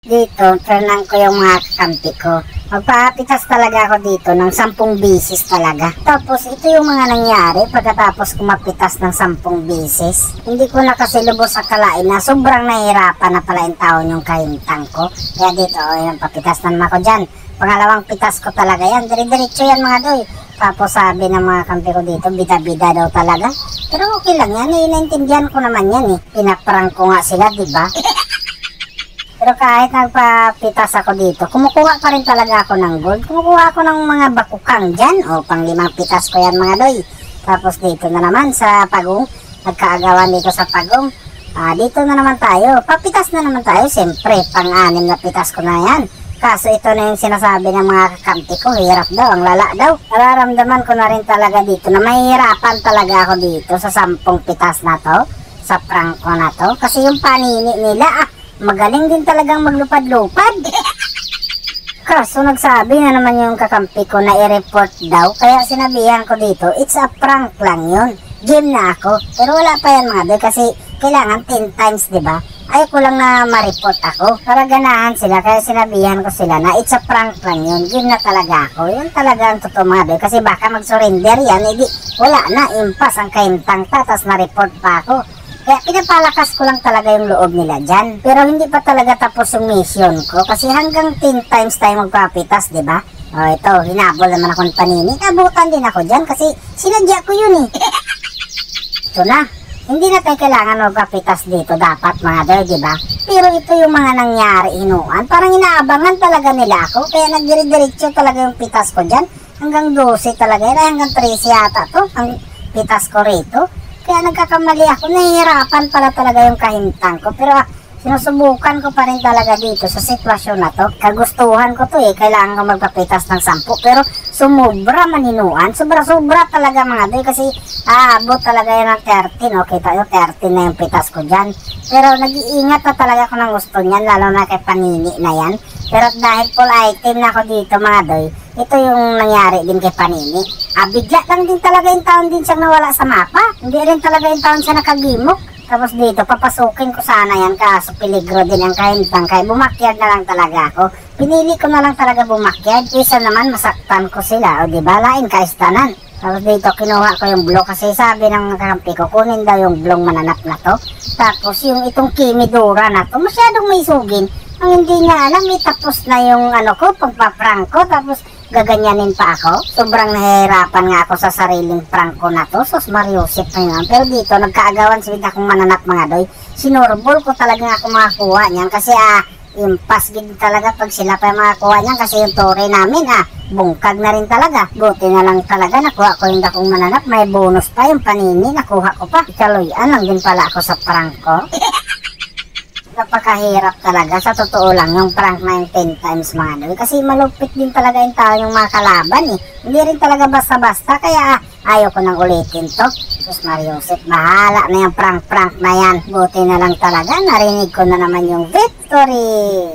Dito, turnan ko yung mga kakampi ko. Magpapitas talaga ako dito ng 10 bisis talaga. Tapos ito yung mga nangyari pagkatapos kumapitas ng 10 bisis. Hindi ko na kasi lubos sa kalain na sobrang nahihirapan na pala yung taon yung kahintang ko. Kaya dito, yung papitas na naman ako dyan. Pangalawang pitas ko talaga yan. Dire-diretso yan mga doy. Tapos sabi ng mga kampi ko dito, bida-bida daw talaga. Pero okay lang yan, naintindihan ko naman yan eh. Pinaprank ko nga sila, diba? Pero kahit nagpapitas ako dito, kumukuha pa rin talaga ako ng gold. Kumukuha ako ng mga bakukang dyan. O, pang 5 pitas ko yan mga doy. Tapos dito na naman sa pagong. Nagkaagawan dito sa pagong. Dito na naman tayo. Papitas na naman tayo. Siyempre, pang 6 na pitas ko na yan. Kaso ito na yung sinasabi ng mga kakampi ko. Hirap daw, ang lala daw. Nararamdaman ko na rin talaga dito na mahihirapan talaga ako dito sa 10 pitas na to. Sa prank ko na to. Kasi yung panini nila, magaling din talagang maglupad-lupad. Kaso nagsabi na naman yung kakampi ko na i-report daw. Kaya sinabihan ko dito, it's a prank lang yun. Game na ako. Pero wala pa yan mga doy kasi kailangan 10 times, diba? Ayoko lang na ma-report ako. Para ganahan sila. Kaya sinabihan ko sila na it's a prank lang yun. Game na talaga ako. Yun talaga ang totoo mga doy. Kasi baka mag-surrender yan. Edi wala na. Impas ang kahintang tatas na-report pa ako. Kaya pinapalakas ko lang talaga yung loob nila dyan. Pero hindi pa talaga tapos yung mission ko. Kasi hanggang 10 times tayo magpapitas, diba? O ito, hinabol naman ako ng panini. Nabutan din ako dyan kasi sinadya ko yun eh. Ito na. Hindi na tayo kailangan magpapitas dito dapat mga doy, diba? Pero ito yung mga nangyari inuan. Parang inaabangan talaga nila ako. Kaya nagdire-diretso talaga yung pitas ko dyan. Hanggang 12 talaga. Hanggang 13 yata to. Ang pitas ko rito. Kaya nagkakamali ako, nahihirapan pala talaga yung kahintang ko. Pero sinusubukan ko pa rin talaga dito sa sitwasyon na to. Kagustuhan ko to eh, kailangan ko magpapitas ng 10. Pero sumubra maninuan, sobra-sobra talaga mga doy. Kasi aabot talaga yan ng 13. Okay tayo, 13 na yung pitas ko dyan. Pero nag-iingat na talaga ako ng gusto niyan, lalo na kay panini na yan. Pero dahil full item na ako dito mga doy, ito yung nangyari din kay Panini. Bigla lang din talaga yung taon din siyang nawala sa mapa. Hindi rin talaga yung taon siya nakagimok. Tapos dito, papasukin ko sana yan kaso peligro din ang kahintang. Kaya bumakyard na lang talaga ako. Pinili ko na lang talaga bumakyard. Isa naman masaktan ko sila. O diba, lain kaistanan. Tapos dito, kinuha ko yung blok kasi sabi ng kakampi ko, kunin daw yung blong mananap na to. Tapos yung itong kimidura na to, masyadong may sugin. Ang hindi niya alam, tapos na yung ano ko, pagpa-prank ko, tapos gaganyanin pa ako. Sobrang nahihirapan nga ako sa sariling prank ko na to. Sus, Mariusip na yun. Pero dito, nagkaagawan sila akong mananap mga doy. Sinurbol ko talaga ako makakuha niyan kasi impas din talaga pag sila pa makakuha niyan kasi yung tore namin bungkag na rin talaga. Buti na lang talaga nakuha ko yung dakong mananap. May bonus pa yung panini, nakuha ko pa. Ikaloyan lang din pala ako sa prank ko. Napakahirap talaga, sa totoo lang yung prank na yung 10 times mga doy kasi malupit din talaga yung tao yung mga kalaban eh. Hindi rin talaga basta-basta kaya ayaw ko nang ulitin to. Sus Mariusip, bahala na yung prank na yan. Buti na lang talaga, narinig ko na naman yung victory.